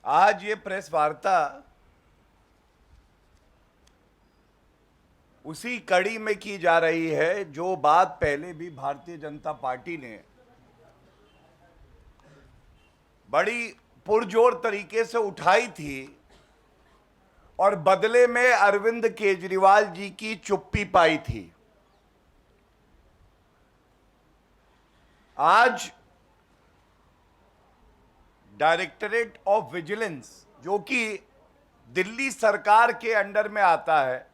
आज ये प्रेस वार्ता उसी कड़ी में की जा रही है जो बात पहले भी भारतीय जनता पार्टी ने बड़ी पुरजोर तरीके से उठाई थी और बदले में अरविंद केजरीवाल जी की चुप्पी पाई थी। आज डायरेक्टरेट ऑफ विजिलेंस, जो कि दिल्ली सरकार के अंडर में आता है,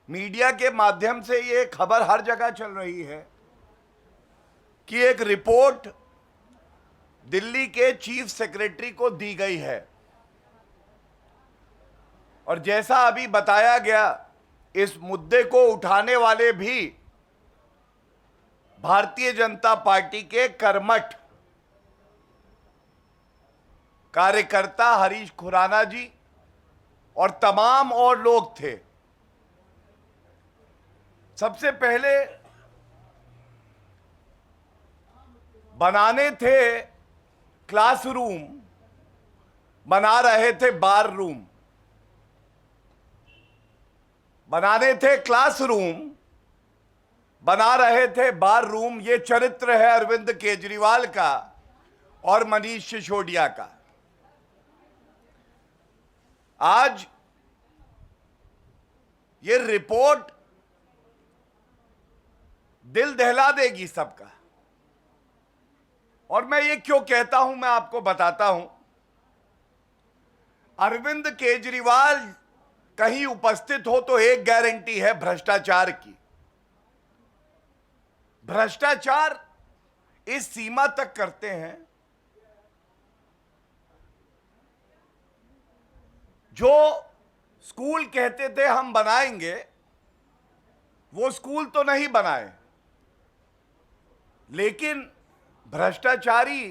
मीडिया के माध्यम से ये खबर हर जगह चल रही है कि एक रिपोर्ट दिल्ली के चीफ सेक्रेटरी को दी गई है। और जैसा अभी बताया गया, इस मुद्दे को उठाने वाले भी भारतीय जनता पार्टी के कर्मठ कार्यकर्ता हरीश खुराना जी और तमाम और लोग थे। सबसे पहले बनाने थे क्लासरूम, बना रहे थे बार रूम। बनाने थे क्लासरूम, बना रहे थे बार रूम। ये चरित्र है अरविंद केजरीवाल का और मनीष सिसोदिया का। आज ये रिपोर्ट दिल दहला देगी सबका। और मैं ये क्यों कहता हूं, मैं आपको बताता हूं। अरविंद केजरीवाल कहीं उपस्थित हो तो एक गारंटी है भ्रष्टाचार की। भ्रष्टाचार इस सीमा तक करते हैं, जो स्कूल कहते थे हम बनाएंगे, वो स्कूल तो नहीं बनाए, लेकिन भ्रष्टाचारी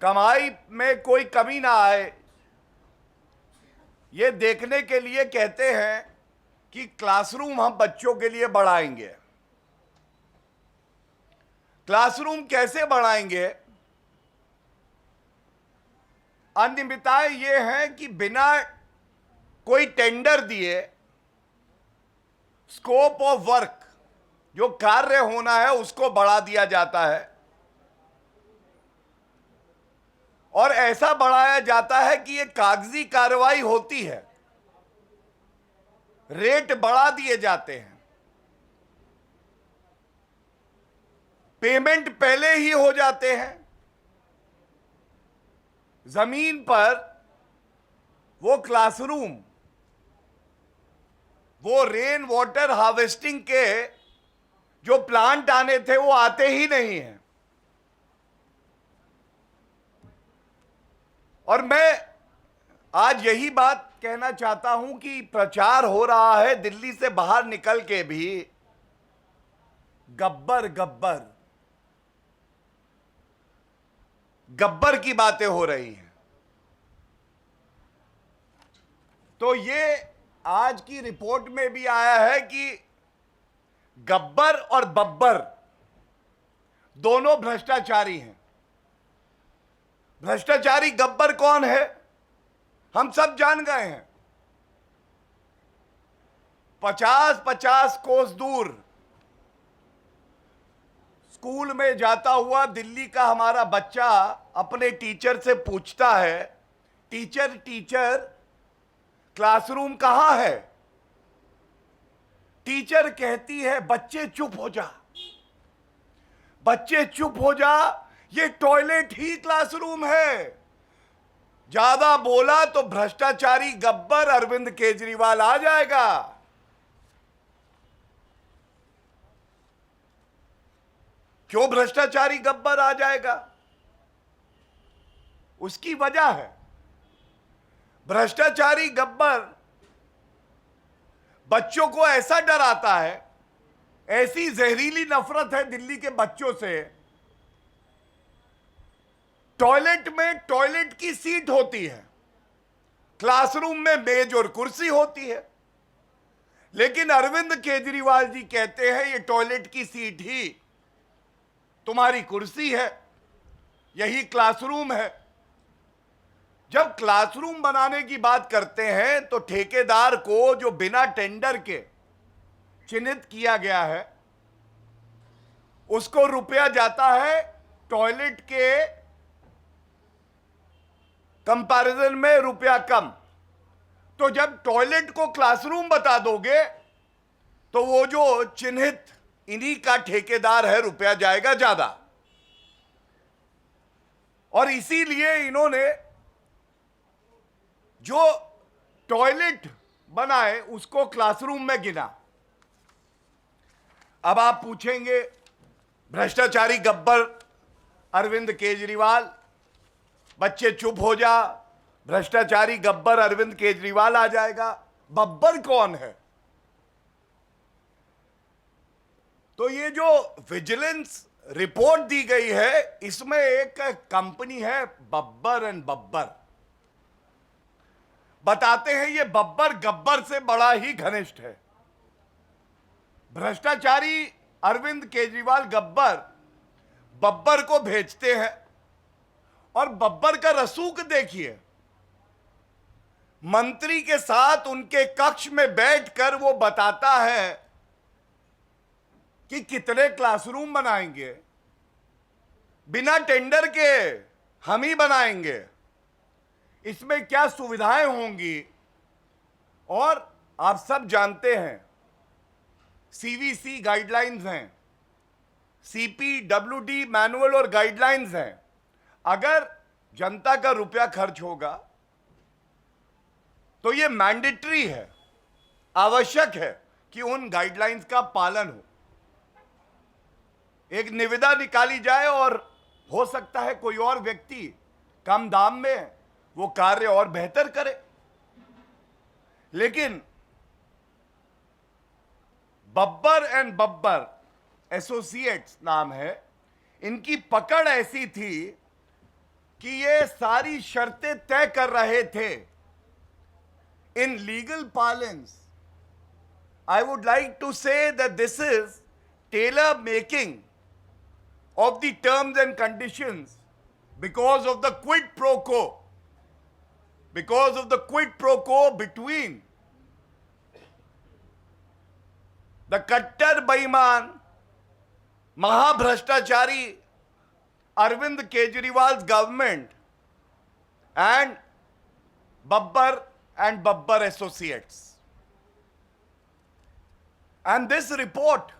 कमाई में कोई कमी ना आए, ये देखने के लिए कहते हैं कि क्लासरूम हम बच्चों के लिए बढ़ाएंगे। क्लासरूम कैसे बढ़ाएंगे? अनियमितताएं ये हैं कि बिना कोई टेंडर दिए स्कोप ऑफ वर्क, जो कार्य होना है, उसको बढ़ा दिया जाता है। और ऐसा बढ़ाया जाता है कि ये कागजी कार्रवाई होती है, रेट बढ़ा दिए जाते हैं, पेमेंट पहले ही हो जाते हैं। जमीन पर वो क्लासरूम, वो रेन वाटर हार्वेस्टिंग के जो प्लांट आने थे वो आते ही नहीं हैं। और मैं आज यही बात कहना चाहता हूं कि प्रचार हो रहा है दिल्ली से बाहर निकल के भी, गब्बर गब्बर गब्बर की बातें हो रही हैं। तो ये आज की रिपोर्ट में भी आया है कि गब्बर और बब्बर दोनों भ्रष्टाचारी हैं। भ्रष्टाचारी गब्बर कौन है, हम सब जान गए हैं। 50-50 कोस दूर स्कूल में जाता हुआ दिल्ली का हमारा बच्चा अपने टीचर से पूछता है, टीचर टीचर क्लासरूम कहां है? टीचर कहती है, बच्चे चुप हो जा, बच्चे चुप हो जा, ये टॉयलेट ही क्लासरूम है। ज्यादा बोला तो भ्रष्टाचारी गब्बर अरविंद केजरीवाल आ जाएगा। क्यों भ्रष्टाचारी गब्बर आ जाएगा? उसकी वजह है, भ्रष्टाचारी गब्बर बच्चों को ऐसा डराता है, ऐसी जहरीली नफरत है दिल्ली के बच्चों से। टॉयलेट में टॉयलेट की सीट होती है, क्लासरूम में मेज और कुर्सी होती है, लेकिन अरविंद केजरीवाल जी कहते हैं ये टॉयलेट की सीट ही तुम्हारी कुर्सी है, यही क्लासरूम है। जब क्लासरूम बनाने की बात करते हैं तो ठेकेदार को जो बिना टेंडर के चिन्हित किया गया है उसको रुपया जाता है टॉयलेट के कंपैरिजन में रुपया कम। तो जब टॉयलेट को क्लासरूम बता दोगे तो वो जो चिन्हित इन्हीं का ठेकेदार है रुपया जाएगा ज्यादा। और इसीलिए इन्होंने जो टॉयलेट बनाए उसको क्लासरूम में गिना। अब आप पूछेंगे भ्रष्टाचारी गब्बर अरविंद केजरीवाल, बच्चे चुप हो जा, भ्रष्टाचारी गब्बर अरविंद केजरीवाल आ जाएगा। बब्बर कौन है? तो ये जो विजिलेंस रिपोर्ट दी गई है इसमें एक कंपनी है बब्बर एंड बब्बर। बताते हैं ये बब्बर गब्बर से बड़ा ही घनिष्ठ है। भ्रष्टाचारी अरविंद केजरीवाल गब्बर बब्बर को भेजते हैं और बब्बर का रसूख देखिए। मंत्री के साथ उनके कक्ष में बैठकर वो बताता है कि कितने क्लासरूम बनाएंगे, बिना टेंडर के हम ही बनाएंगे, इसमें क्या सुविधाएं होंगी। और आप सब जानते हैं सीवीसी गाइडलाइंस हैं, सीपीडब्ल्यूडी मैनुअल और गाइडलाइंस हैं। अगर जनता का रुपया खर्च होगा तो ये मैंडेटरी है, आवश्यक है कि उन गाइडलाइंस का पालन हो। एक निविदा निकाली जाए और हो सकता है कोई और व्यक्ति कम दाम में वो कार्य और बेहतर करे, लेकिन बब्बर एंड बब्बर एसोसिएट्स नाम है, इनकी पकड़ ऐसी थी कि ये सारी शर्तें तय कर रहे थे। In legal parlance, I would like to say that this is tailor making of the terms and conditions because of the quid pro quo, because of the quid pro quo between the Kattar Beiman Mahabhrashtachari Arvind Kejriwal's government and Babbar and Babbar Associates. And this report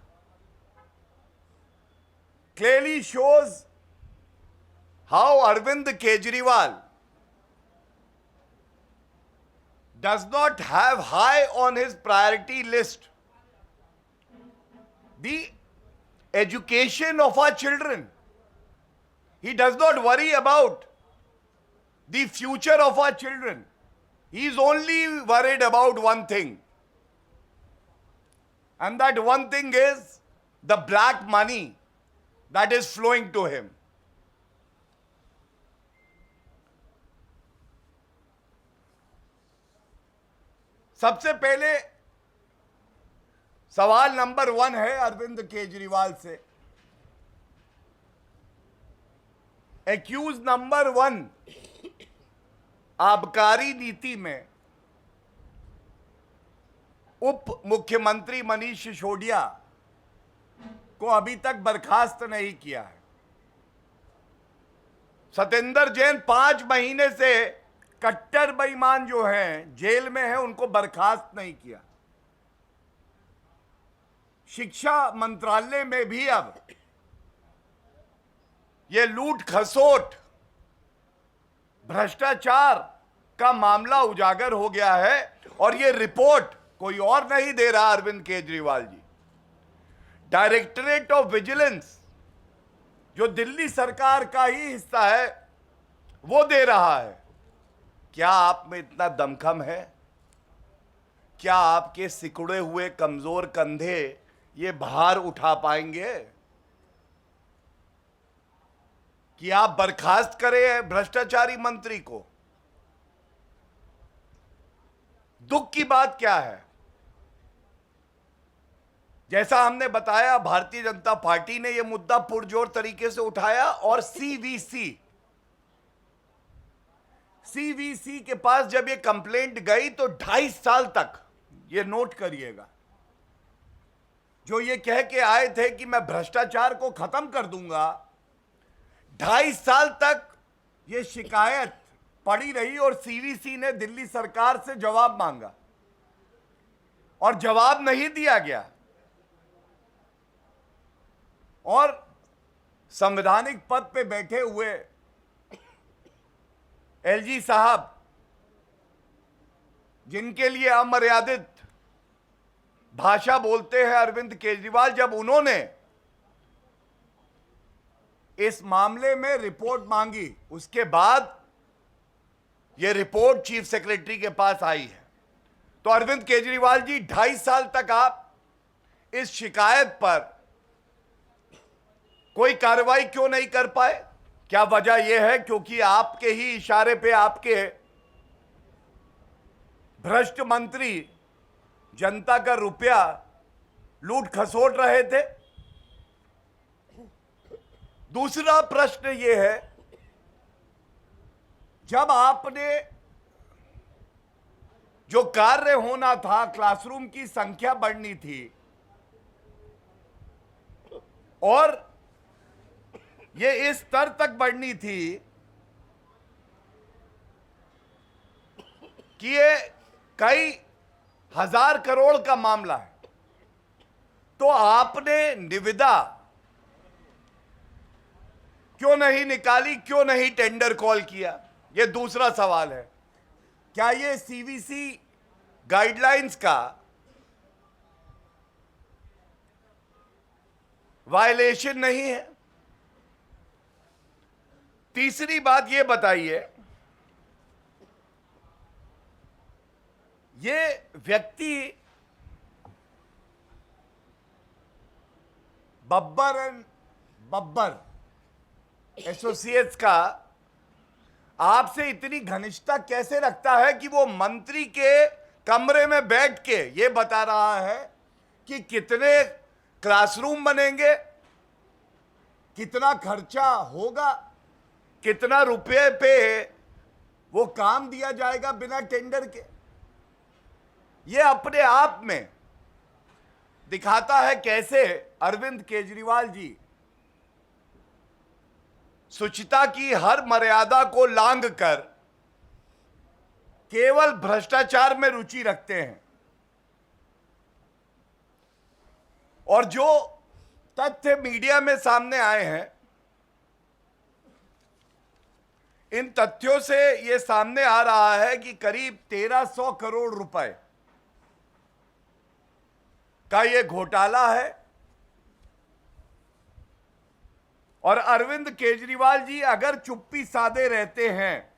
clearly shows how Arvind Kejriwal does not have high on his priority list the education of our children. He does not worry about the future of our children. He is only worried about one thing. And that one thing is the black money that is flowing to him. सबसे पहले सवाल number 1 है अरविंद केजरीवाल से। Accused number 1, आबकारी नीति में उप मुख्यमंत्री मनीष सिसोदिया को अभी तक बर्खास्त नहीं किया है। सत्येंद्र जैन 5 महीने से कट्टर बेईमान जो हैं जेल में हैं, उनको बर्खास्त नहीं किया। शिक्षा मंत्रालय में भी अब ये लूट खसोट भ्रष्टाचार का मामला उजागर हो गया है और ये रिपोर्ट कोई और नहीं दे रहा Arvind Kejriwal ji. Directorate of vigilance जो दिल्ली सरकार का ही हिस्सा है वो दे रहा है। क्या आप में इतना दमखम है? क्या आपके सिकुड़े हुए कमजोर कंधे ये भार उठा पाएंगे कि आप बर्खास्त करें भ्रष्टाचारी मंत्री को? दुख की बात क्या है? जैसा हमने बताया, भारतीय जनता पार्टी ने यह मुद्दा पुरजोर तरीके से उठाया और सीवीसी सीवीसी के पास जब ये कंप्लेंट गई तो 2.5 साल तक, ये नोट करिएगा, जो ये कह के आए थे कि मैं भ्रष्टाचार को खत्म कर दूंगा, 2.5 साल तक ये शिकायत पड़ी रही और सीवीसी ने दिल्ली सरकार से जवाब मांगा और जवाब नहीं दिया गया। और संवैधानिक पद पे बैठे हुए एलजी साहब, जिनके लिए अमर्यादित भाषा बोलते हैं अरविंद केजरीवाल, जब उन्होंने इस मामले में रिपोर्ट मांगी, उसके बाद यह रिपोर्ट चीफ सेक्रेटरी के पास आई है। तो अरविंद केजरीवाल जी, 2.5 साल तक आप इस शिकायत पर कोई कार्रवाई क्यों नहीं कर पाए? क्या वजह यह है क्योंकि आपके ही इशारे पे आपके भ्रष्ट मंत्री जनता का रुपया लूट खसोट रहे थे? दूसरा प्रश्न यह है, जब आपने जो कार्य होना था, क्लासरूम की संख्या बढ़नी थी और ये इस स्तर तक बढ़नी थी कि ये कई हजार करोड़ का मामला है, तो आपने निविदा क्यों नहीं निकाली, क्यों नहीं टेंडर कॉल किया? यह दूसरा सवाल है। क्या यह सीवीसी गाइडलाइंस का वायलेशन नहीं है? तीसरी बात यह बताइए, ये व्यक्ति बब्बर एंड बब्बर एसोसिएट्स का आपसे इतनी घनिष्ठता कैसे रखता है कि वो मंत्री के कमरे में बैठ के ये बता रहा है कि कितने क्लासरूम बनेंगे, कितना खर्चा होगा, कितना रुपए पे वो काम दिया जाएगा बिना टेंडर के? ये अपने आप में दिखाता है कैसे अरविंद केजरीवाल जी शुचिता की हर मर्यादा को लांघ कर केवल भ्रष्टाचार में रुचि रखते हैं। और जो तथ्य मीडिया में सामने आए हैं, इन तथ्यों से यह सामने आ रहा है कि करीब 1300 करोड़ रुपए का यह घोटाला है। और अरविंद केजरीवाल जी अगर चुप्पी साधे रहते हैं,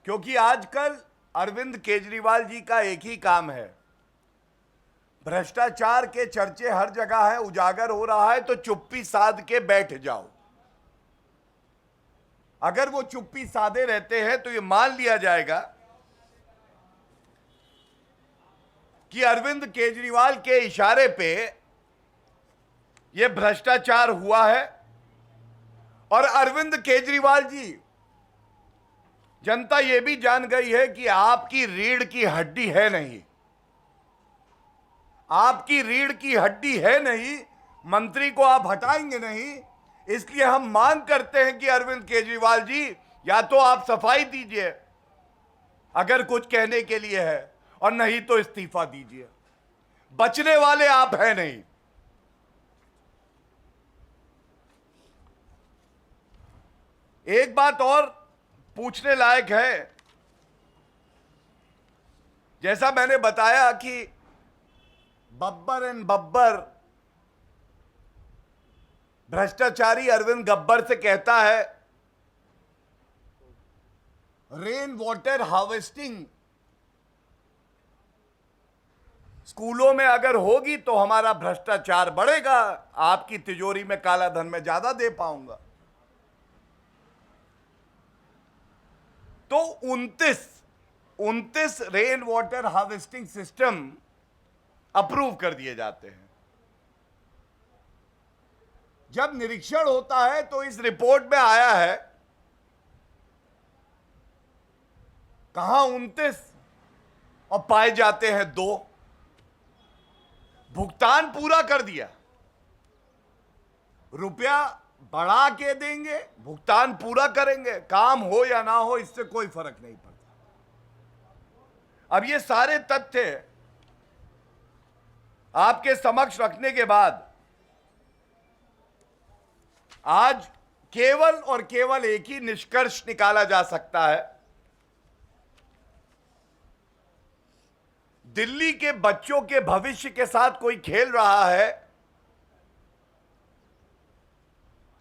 क्योंकि आजकल अरविंद केजरीवाल जी का एक ही काम है, भ्रष्टाचार के चर्चे हर जगह है, उजागर हो रहा है, तो चुप्पी साध के बैठ जाओ। अगर वो चुप्पी साधे रहते हैं तो ये मान लिया जाएगा कि अरविंद केजरीवाल के इशारे पे ये भ्रष्टाचार हुआ है। और अरविंद केजरीवाल जी, जनता ये भी जान गई है कि आपकी रीढ़ की हड्डी है नहीं, आपकी रीढ़ की हड्डी है नहीं, मंत्री को आप हटाएंगे नहीं। इसलिए हम मांग करते हैं कि अरविंद केजरीवाल जी, या तो आप सफाई दीजिए अगर कुछ कहने के लिए है, और नहीं तो इस्तीफा दीजिए। बचने वाले आप हैं नहीं। एक बात और पूछने लायक है, जैसा मैंने बताया कि बब्बर एंड बब्बर भ्रष्टाचारी अरविंद गब्बर से कहता है रेन वाटर हार्वेस्टिंग स्कूलों में अगर होगी तो हमारा भ्रष्टाचार बढ़ेगा, आपकी तिजोरी में काला धन में ज्यादा दे पाऊंगा। तो 29 rain water harvesting system approve कर दिए जाते हैं। जब निरीक्षण होता है तो इस रिपोर्ट में आया है कहां 29 और पाए जाते हैं 2। भुगतान पूरा कर दिया, रुपया बढ़ा के देंगे, भुगतान पूरा करेंगे, काम हो या ना हो इससे कोई फर्क नहीं पड़ता। अब ये सारे तथ्य आपके समक्ष रखने के बाद आज केवल और केवल एक ही निष्कर्ष निकाला जा सकता है, दिल्ली के बच्चों के भविष्य के साथ कोई खेल रहा है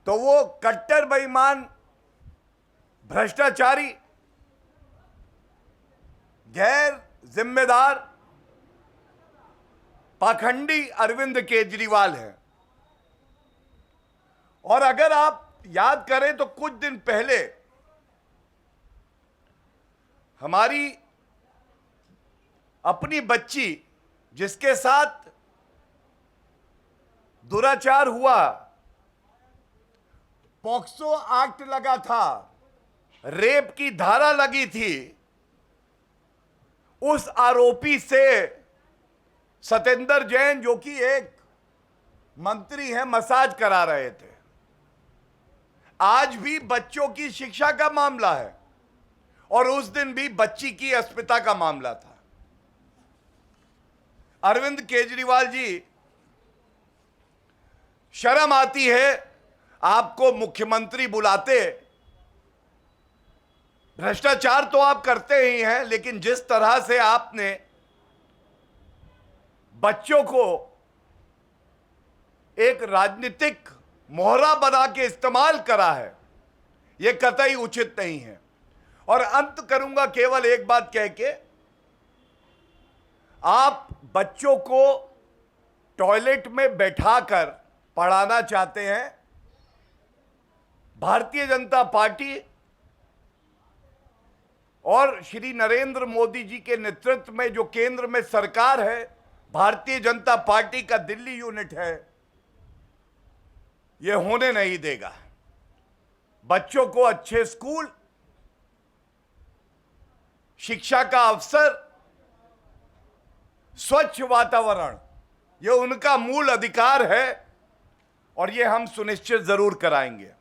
तो वो कट्टर बेईमान, भ्रष्टाचारी, गैर जिम्मेदार, पाखंडी अरविंद केजरीवाल है। और अगर आप याद करें तो कुछ दिन पहले हमारी अपनी बच्ची जिसके साथ दुराचार हुआ, पॉक्सो एक्ट लगा था, रेप की धारा लगी थी, उस आरोपी से सत्येंद्र जैन जो कि एक मंत्री हैं मसाज करा रहे थे। आज भी बच्चों की शिक्षा का मामला है और उस दिन भी बच्ची की अस्मिता का मामला था। अरविंद केजरीवाल जी, शर्म आती है आपको मुख्यमंत्री बुलाते। भ्रष्टाचार तो आप करते ही हैं, लेकिन जिस तरह से आपने बच्चों को एक राजनीतिक मोहरा बना के इस्तेमाल करा है, यह कतई उचित नहीं है। और अंत करूंगा केवल एक बात कह के, आप बच्चों को टॉयलेट में बैठाकर पढ़ाना चाहते हैं। भारतीय जनता पार्टी और श्री नरेंद्र मोदी जी के नेतृत्व में जो केंद्र में सरकार है, भारतीय जनता पार्टी का दिल्ली यूनिट है, यह होने नहीं देगा। बच्चों को अच्छे स्कूल, शिक्षा का अवसर, स्वच्छ वातावरण, यह उनका मूल अधिकार है और यह हम सुनिश्चित जरूर कराएंगे।